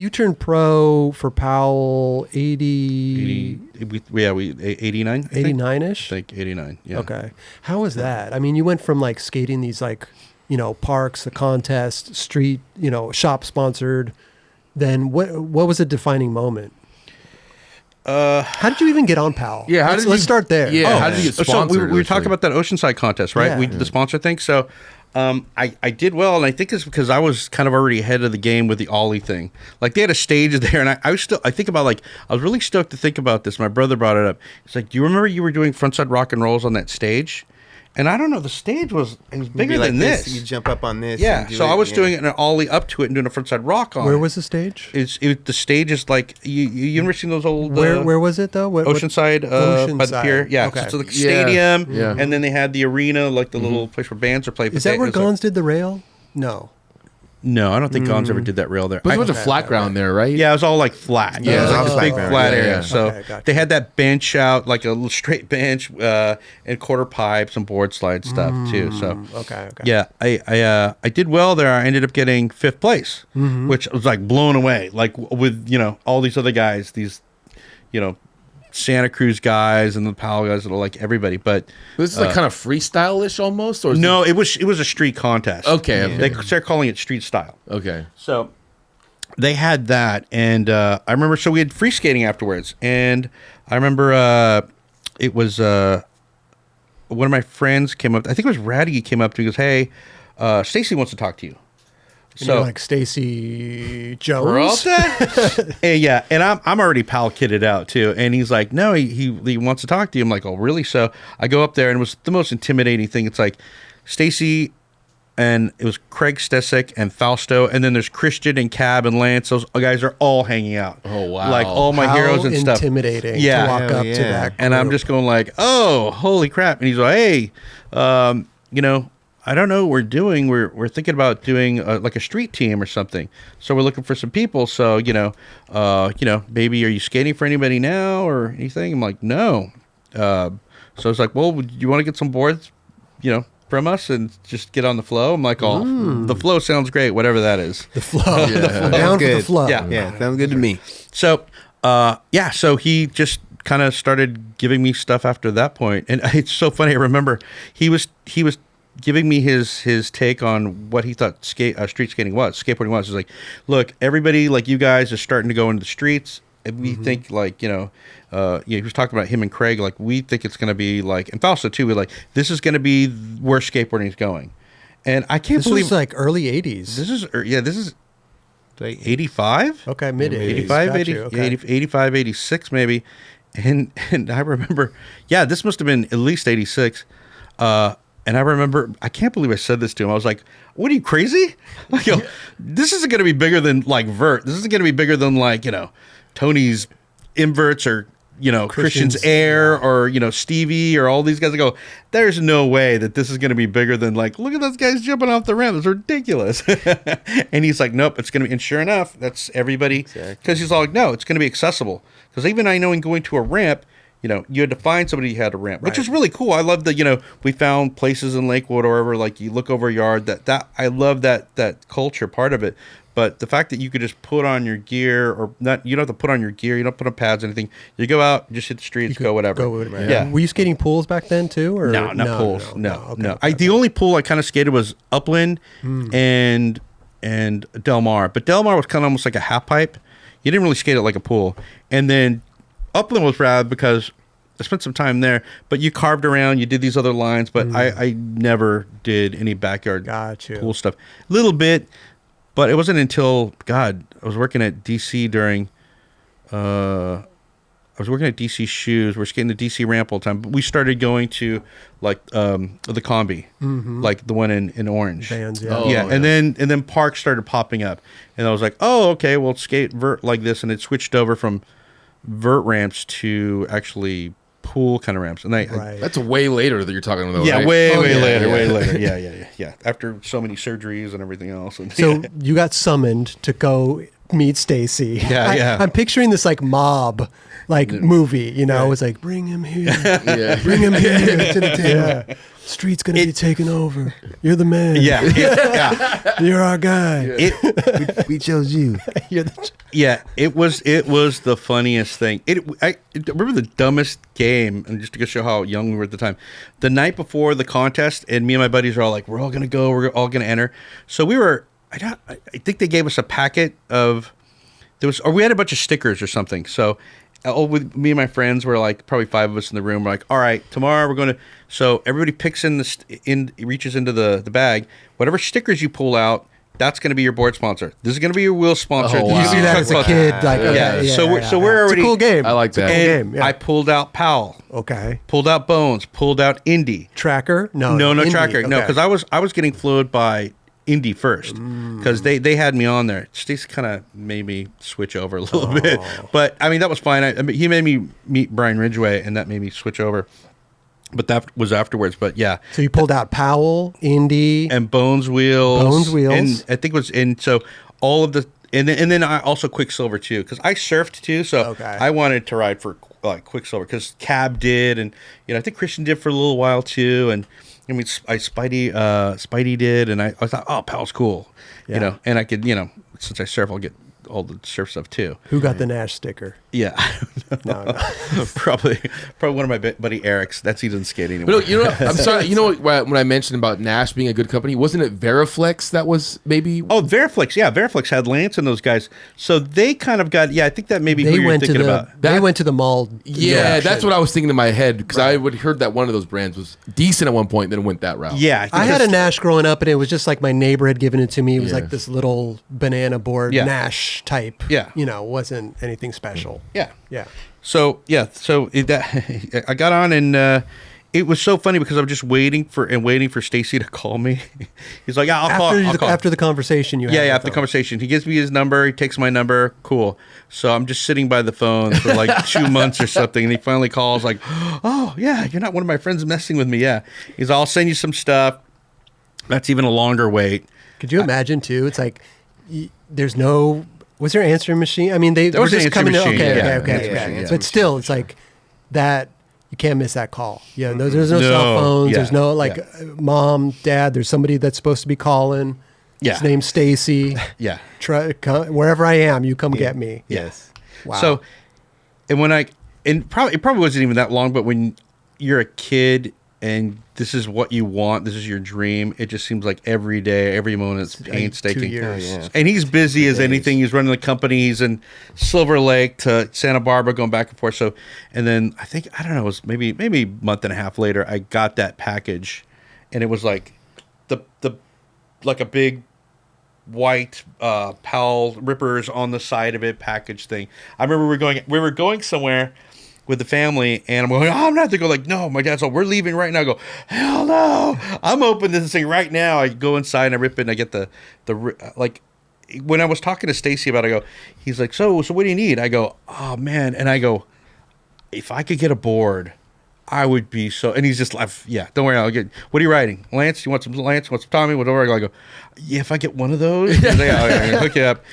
You turned pro for Powell 80 89. 89-ish? I think 89. Yeah. Okay. How was that? I mean, you went from like skating these like, parks, the contest, street, shop sponsored. Then what was a defining moment? How did you even get on Powell? Yeah, let's start there. Yeah, how did you get sponsored? So we were talking about that Oceanside contest, right? Yeah. We did the sponsor thing. So I did well, and I think it's because I was kind of already ahead of the game with the Ollie thing. Like they had a stage there, and I was really stoked to think about this. My brother brought it up. He's like, "Do you remember you were doing frontside rock and rolls on that stage?" And I don't know, the stage was bigger than this. You jump up on this. Yeah, so I was doing an ollie up to it and doing a frontside rock on. Where was the stage? The stage is like you ever seen those old where was it though? Oceanside, by the pier. Yeah, okay. so the stadium, Yeah. and then they had the arena, like the little place where bands are playing. Is that where Gonz did the rail? No. No, I don't think Gonz ever did that rail there. But there was a flat ground there, right? Yeah, it was all like flat. Yeah, it was it like was this big flat flat ground. area. Yeah. So Okay, gotcha. they had that bench out, like a little straight bench, and quarter pipes and board slide stuff too. So Okay. yeah, I did well there. I ended up getting 5th place, which was like blown away. Like with all these other guys, these Santa Cruz guys and the Powell guys, that are like everybody. But This is like kind of freestyle-ish almost, or is no, it was a street contest. Okay, okay. They started calling it street style. Okay. So they had that, and I remember. So we had free skating afterwards, and I remember it was one of my friends came up. I think it was Ratty came up to me. He goes, "Hey, Stacy wants to talk to you." And you're like Stacy Jones. Peralta? Yeah, and I'm already pal kitted out too, and he's like, "No, he wants to talk to you." I'm like, "Oh, really?" So I go up there, and it was the most intimidating thing. It's like Stacy. And it was Craig Stesick and Fausto, and then there's Christian and Cab and Lance. Those guys are all hanging out. Oh, wow. Like all my How heroes and stuff. intimidating Yeah. to walk Hell up yeah. to that And I'm group. just going like, "Oh, holy crap!" And he's like, "Hey, I don't know what we're doing. We're thinking about doing like a street team or something. So we're looking for some people. So maybe are you skating for anybody now or anything?" I'm like, "No." So it's like, "Well, do you want to get some boards, from us and just get on the flow?" I'm like, "Oh, the flow sounds great, whatever that is." the flow. Yeah. Down for the good. flow. Yeah. Yeah, sounds good to me. So, so he just kind of started giving me stuff after that point, and it's so funny. I remember he was giving me his take on what he thought street skating was, skateboarding was. He's like, "Look, everybody like you guys is starting to go into the streets, and we think like he was talking about him and Craig. Like we think it's going to be like, and Fausto too. We're like, this is going to be where skateboarding is going, and I can't This believe was like early 80s. this is 85. Okay, mid 80s. 85, Got 80, you, okay. 85, 86 maybe. And I remember, this must have been at least 86. And I remember, I can't believe I said this to him. I was like, "What are you, crazy?" I go, "This isn't going to be bigger than like Vert. This isn't going to be bigger than like, Tony's Inverts or, Christian's Air or, Stevie or all these guys." I go, "There's no way that this is going to be bigger than like, look at those guys jumping off the ramp. It's ridiculous." And he's like, "Nope, it's going to be," and sure enough, that's everybody. Because he's all like, "No, it's going to be accessible." Because even I know in going to a ramp, you had to find somebody who had a ramp, which is really cool. I love that, we found places in Lakewood or wherever, like you look over a yard, that I love that culture part of it. But the fact that you could just put on your gear or not, you don't have to put on your gear, you don't put on pads or anything. You go out, just hit the streets, go whatever. Yeah. Were you skating pools back then too? Or No, not pools. No. Okay. The only pool I kind of skated was Upland and Del Mar. But Del Mar was kind of almost like a half pipe. You didn't really skate it like a pool. And then Upland was rad because I spent some time there, but you carved around, you did these other lines, but I never did any backyard pool stuff. A little bit, but it wasn't until, I was working at DC during, I was working at DC Shoes. We're skating the DC ramp all the time, but we started going to like the combi, like the one in Orange. Bands, Oh, yeah. And then parks started popping up, and I was like, "Oh, okay, well, skate vert like this," and it switched over from vert ramps to actually pool kind of ramps. And That's way later that you're talking about. yeah, right? way Yeah. later. Yeah. After so many surgeries and everything else. And So you got summoned to go meet Stacy. Yeah. I'm picturing this like mob movie, you know, it's like, bring him here. Bring him here to the table. Yeah. Street's going to be taken over. You're the man. Yeah. You're our guy. We chose you. It was the funniest thing. I remember the dumbest game, and just to show how young we were at the time. The night before the contest, and me and my buddies are all like, we're all going to go, we're all going to enter. So we were, I think they gave us a packet of, or we had a bunch of stickers or something. So with me and my friends were like probably 5 of us in the room. We're like, all right, tomorrow we're going to. So everybody picks reaches into the bag. Whatever stickers you pull out, that's going to be your board sponsor. This is going to be your wheel sponsor. Oh, wow. You see that as a kid, So we're already. It's a cool game. I like that. Game. Yeah. I pulled out Powell. Okay. Pulled out Bones. Pulled out Indy. Tracker? No, No Indie. tracker. No, Okay. because I was getting fluid by Indy first because they had me on there. Stacy kind of made me switch over a little bit, but I mean that was fine. I mean, he made me meet Brian Ridgway, and that made me switch over. But that was afterwards. But yeah, So you pulled out Powell, Indy, and Bones wheels, and I think it was so all of the and then I also Quicksilver too because I surfed too, so Okay. I wanted to ride for Quicksilver because Cab did, and I think Christian did for a little while too, and. I mean, Spidey did, and I thought, oh, Powell's cool, and I could, since I surf, I'll get all the surf stuff too. Who got the Nash sticker? Yeah, I don't know. No. probably one of my buddy Eric's. That's he doesn't skate anymore. But you know, I'm sorry. You know when I mentioned about Nash being a good company, wasn't it Veriflex that was maybe? Oh, Veriflex. Yeah, Veriflex had Lance and those guys. So they kind of got. Yeah, I think that maybe who you're thinking about. They went to the mall. Yeah, that's what I was thinking in my head because I would heard that one of those brands was decent at one point, then went that route. Yeah, I had a Nash growing up, and it was just like my neighbor had given it to me. It was like this little banana board Nash type. Yeah, wasn't anything special. Yeah. So I got on and it was so funny because I was just waiting for Stacy to call me. He's like, yeah, I'll call. After the conversation you had. Yeah, after the conversation. He gives me his number. He takes my number. Cool. So I'm just sitting by the phone for like 2 months or something. And he finally calls like, oh, yeah, you're not one of my friends messing with me. Yeah. He's I'll send you some stuff. That's even a longer wait. Could you imagine, too? It's like there's no... Was there an answering machine? I mean, there was just coming machine, Okay. But still, it's like that. You can't miss that call. Yeah, there's no cell phones. There's no mom, dad. There's somebody that's supposed to be calling. Yeah. His name's Stacy. Yeah. Wherever I am, you come get me. Yes. Wow. So, it probably wasn't even that long, but when you're a kid and this is what you want, this is your dream, it just seems like every day, every moment it's painstaking. 2 years. Oh, yeah. And he's busy as anything. He's running the company. He's in Silver Lake to Santa Barbara, going back and forth. So, and then I don't know, it was maybe a month and a half later, I got that package, and it was like like a big white Powell rippers on the side of it package thing. I remember we were going somewhere with the family, and I'm going, oh, I'm not to go. Like, no, my dad's like, we're leaving right now. I go, hell no, I'm opening this thing right now. I go inside and I rip it, and I get the like. When I was talking to Stacy about it, I go, he's like, so what do you need? I go, oh man, and I go, if I could get a board, I would be so. And he's just like, yeah, don't worry, I'll get. What are you writing, Lance? You want some Lance? You want some Tommy? Whatever. I go, yeah, if I get one of those, he's like, I'll hook you up.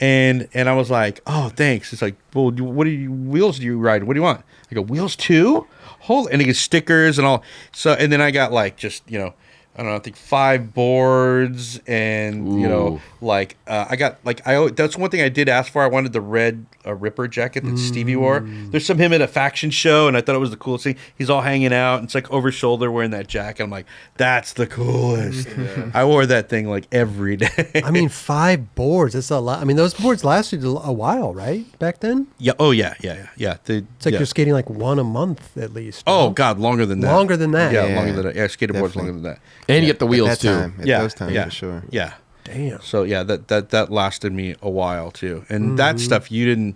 And I was like, oh, thanks. It's like, well, wheels do you ride? What do you want? I go, wheels too? And he gets stickers and all. So, and then I got like just, I don't know, I think 5 boards and, like, I got, like, that's one thing I did ask for. I wanted the red Ripper jacket that Stevie wore. There's him at a faction show, and I thought it was the coolest thing. He's all hanging out, and it's like over shoulder wearing that jacket. I'm like, that's the coolest. Yeah. I wore that thing like every day. I mean, 5 boards, that's a lot. I mean, those boards lasted a while, right? Back then? Yeah. Oh, yeah. It's like you're skating like one a month at least. Oh, God, longer than that. Longer than that. Yeah, longer than that. Yeah, skateboard's longer than that. And you get the wheels at too. At those times, for sure. Yeah. Damn. So yeah, that lasted me a while too, and that stuff you didn't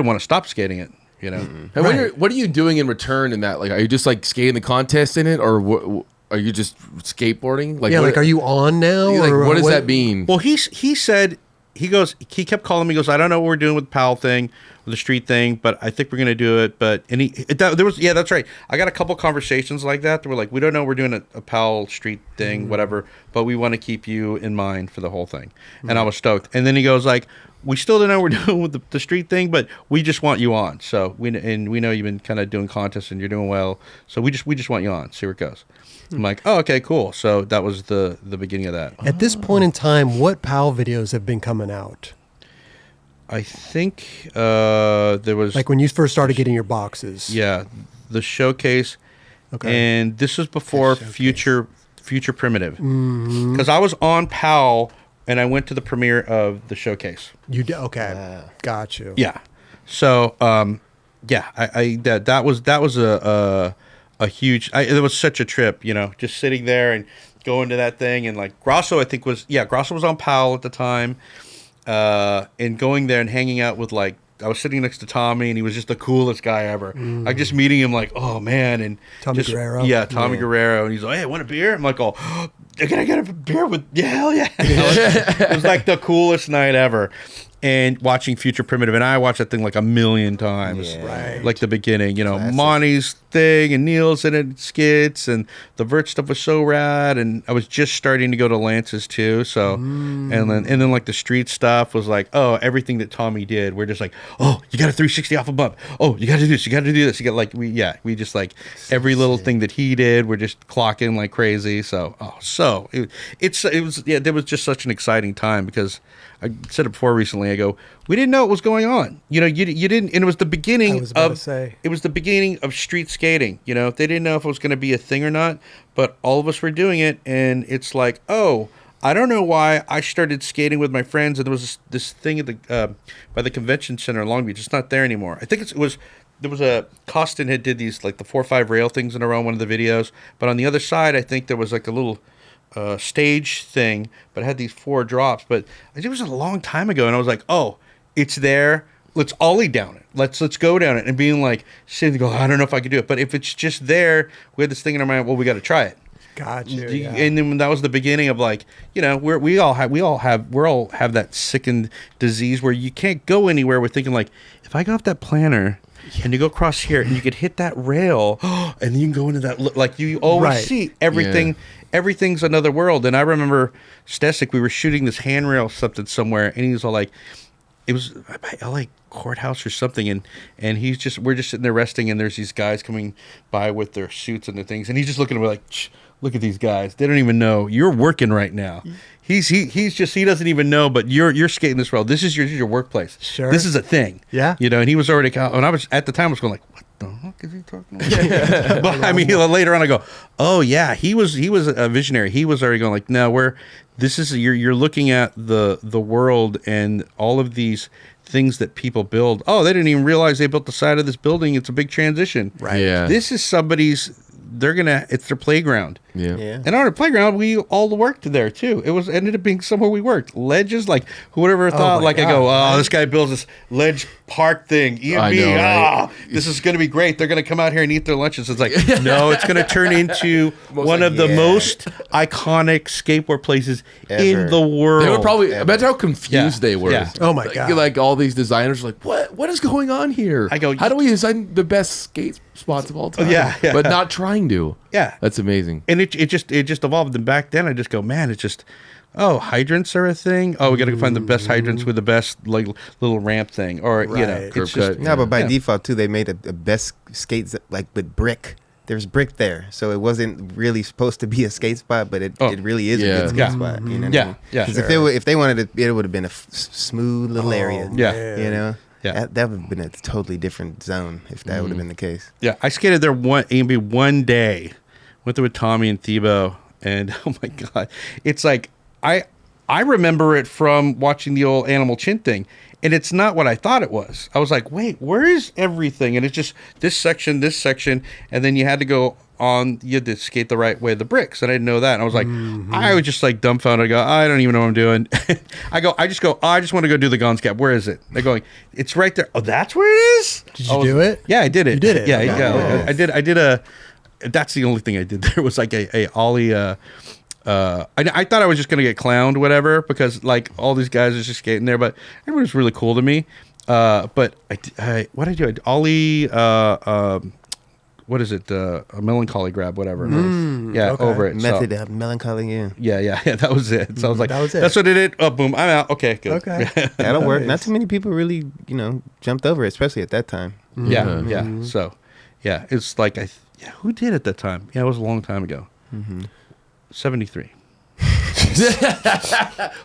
want to stop skating it, And what are you doing in return in that? Like, are you just like skating the contest in it, or what, are you just skateboarding? Like, are you on now? Like, or what does that mean? Well, he said he kept calling me. He goes, I don't know what we're doing with the Powell thing, with the street thing, but I think we're gonna do it. That's right. I got a couple conversations like that. They were like, we don't know we're doing a Powell street thing, whatever, but we want to keep you in mind for the whole thing. And I was stoked. And then he goes like, we still don't know what we're doing with the street thing, but we just want you on. So we know you've been kind of doing contests and you're doing well. So we just want you on. See where it goes. I'm like, oh, okay, cool. So that was the beginning of that. At this point in time, what Powell videos have been coming out? I think there was Like when you first started getting your boxes. Yeah, the showcase. Okay. And this was before Future Primitive, because I was on Powell and I went to the premiere of the showcase. Okay. Got you. Yeah. So that was a huge. It was such a trip, just sitting there and going to that thing, and like Grosso, I think Grosso was on Powell at the time, and going there and hanging out with like. I was sitting next to Tommy, and he was just the coolest guy ever. Like just meeting him, like, oh man, and Tommy Guerrero. Yeah, Tommy Guerrero, and he's like, hey, want a beer? I'm like, oh, can I get a beer with? Yeah, hell yeah! It was like the coolest night ever. And watching Future Primitive, and I watched that thing like a million times. Yeah. Right. Like the beginning, Classic. Monty's thing and Neil's in it, skits, and the Vert stuff was so rad. And I was just starting to go to Lance's too. So, and then like the street stuff was like, oh, everything that Tommy did, we're just like, oh, you got a 360 off a bump. Oh, you got to do this. You got to do this. You got like we just like every little thing that he did, we're just clocking like crazy. So, it was was just such an exciting time because. I said it before recently. I go, we didn't know what was going on. You didn't, and it was the beginning I was about to say. It was the beginning of street skating. They didn't know if it was going to be a thing or not, but all of us were doing it, and it's like, oh, I don't know why I started skating with my friends, and there was this thing at the by the convention center in Long Beach. It's not there anymore. I think there was a Costin had did these like the 4 or 5 rail things in a row in one of the videos, but on the other side, I think there was like a little. Stage thing, but it had these 4 drops. But it was a long time ago, and I was like, "Oh, it's there. Let's ollie down it. Let's go down it." And being like, sitting there, go, I don't know if I could do it, but if it's just there, we had this thing in our mind. Well, we got to try it. Got you. Yeah. And then that was the beginning of like, we all have that sickened disease where you can't go anywhere. We're thinking like, if I go off that planner. And you go across here, and you could hit that rail, and then you can go into that. Like you always see everything. Yeah. Everything's another world. And I remember Stesic, we were shooting this handrail something somewhere, and he was all like, it was by LA courthouse or something, and we're just sitting there resting, and there's these guys coming by with their suits and their things, and he's just looking at me like, look at these guys. They don't even know you're working right now. He doesn't even know, but you're skating this rail. This is your workplace. Sure. This is a thing. Yeah. And he was already, and I was at the time I was going like, what the heck is he talking about? But I mean, later on I go, oh yeah, he was a visionary. He was already going like, no, you're looking at the world and all of these things that people build. Oh, they didn't even realize they built the side of this building. It's a big transition. Right. Yeah. This is it's their playground. Yeah. And on our playground, we all worked there too. It ended up being somewhere we worked. Ledges, like whoever thought, my I go, this guy builds this ledge park thing. I know, right? This is going to be great. They're going to come out here and eat their lunches. It's like, no, it's going to turn into one of the most iconic skateboard places in the world. They were probably, imagine how confused they were. Yeah. Oh my God. Like all these designers are like, what is going on here? I go, how do we design the best skate spots of all time? Yeah. But not trying to. Yeah. That's amazing. And it just evolved. And back then I just go, man, it's just, hydrants are a thing. Oh, we got to find the best hydrants with the best like little ramp thing, or Right. it's just But by default too, they made a best skates like with brick. There's brick there, so it wasn't really supposed to be a skate spot, but it really is a good skate spot. You know what I mean? Yeah. 'Cause if they wanted it would have been a smooth little area. Yeah. You know. Yeah. That would have been a totally different zone if that would have been the case. Yeah, I skated there one day. Went there with Tommy and Thebo, and oh my God, it's like I remember it from watching the old Animal Chin thing, and it's not what I thought it was. I was like, wait, where is everything? And it's just this section, and then you had to go on. You had to skate the right way of the bricks, and I didn't know that. And I was like, I was just like dumbfounded. I go, I don't even know what I'm doing. I just want to go do the gonz cap. Where is it? They're going, it's right there. Oh, that's where it is. Did you do it? Yeah, I did it. You did it? Yeah, Okay. yeah. I did a. That's the only thing I did there was like a ollie. I thought I was just gonna get clowned, whatever, because like all these guys are just skating there, but everyone was really cool to me. But what did I do? I ollie what is it? A melancholy grab, whatever. Over it. Method of melancholy. Yeah. That was it. So I was like, that was it. That's what it did. Oh, boom, I'm out. Okay, good. Okay. That'll work. Not too many people really, jumped over it, especially at that time. Yeah. So, yeah, it's like who did at that time? Yeah, it was a long time ago. 73.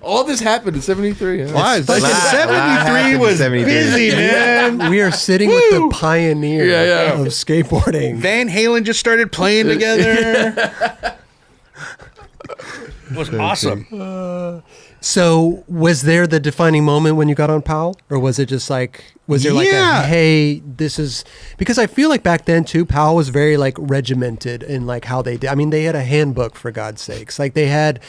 All this happened in 73. Huh? Why? Like 73 was 73. busy, man. We are sitting with the pioneer of skateboarding. Van Halen just started playing together. It was awesome. So was there the defining moment when you got on Powell? Or was it just like, was there like a, hey, this is, because I feel like back then too, Powell was very like regimented in like how they did. I mean, they had a handbook for God's sakes. Like they had,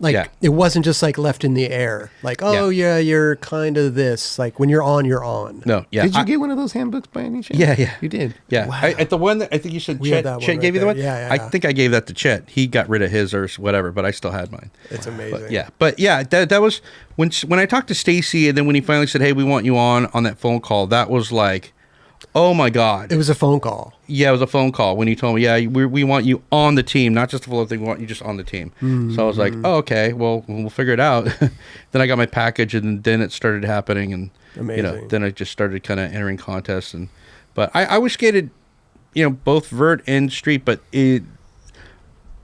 like, it wasn't just like left in the air. Like, oh yeah, you're kind of this. Like when you're on, you're on. No, yeah. Did you get one of those handbooks by any chance? Yeah. You did? Yeah. Wow. At the one that I think you said Chet gave you the one? Yeah. I think I gave that to Chet. He got rid of his or whatever, but I still had mine. It's amazing. But that was when I talked to Stacy, and then when he finally said, "Hey, we want you on that phone call," that was like, oh my God. It was a phone call. Yeah, it was a phone call when he told me, yeah, we want you on the team, not just a full thing. We want you just on the team. So I was like, oh, okay, well, we'll figure it out. Then I got my package, and then it started happening, and then I just started kind of entering contests. But I was skated, both vert and street, but it.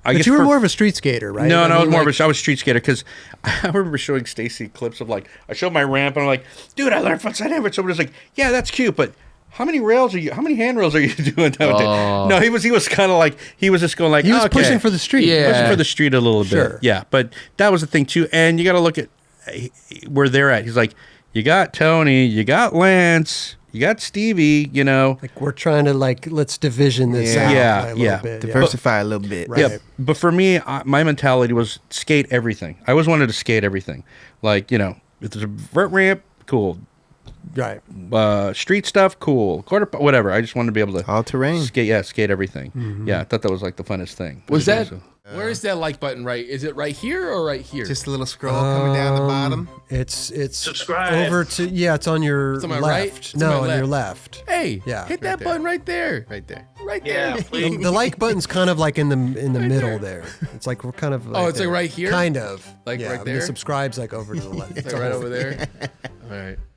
But you were more of a street skater, right? No, I was more of a street skater because I remember showing Stacy clips of like I showed my ramp and I'm like, dude, I learned frontside hammer. Somebody's like, yeah, that's cute, but how many handrails are you doing nowadays? No, he was kind of like he was just going like he was pushing for the street, pushing for the street a little bit, yeah. But that was the thing too, and you got to look at where they're at. He's like, you got Tony, you got Lance. You got Stevie, Like we're trying to let's division this out a little bit. Diversify a little bit. Right. Yeah, but for me, my mentality was skate everything. I always wanted to skate everything. Like, if there's a vert ramp, cool. Right. Street stuff, cool. Whatever. I just wanted to be able to all terrain. Skate everything. Yeah, I thought that was like the funnest thing. Was that? Where is that like button? Right? Is it right here or right here? Just a little scroll coming down the bottom. It's subscribe over to it's on your on my left. right? No, on your left. Hey, yeah, hit that button right there. Right there. Right there. Please. The like button's kind of like in the middle there. It's like we're kind of. It's like right here. Kind of. Like right there. The subscribe's like over to the left. It's like right over there. All right.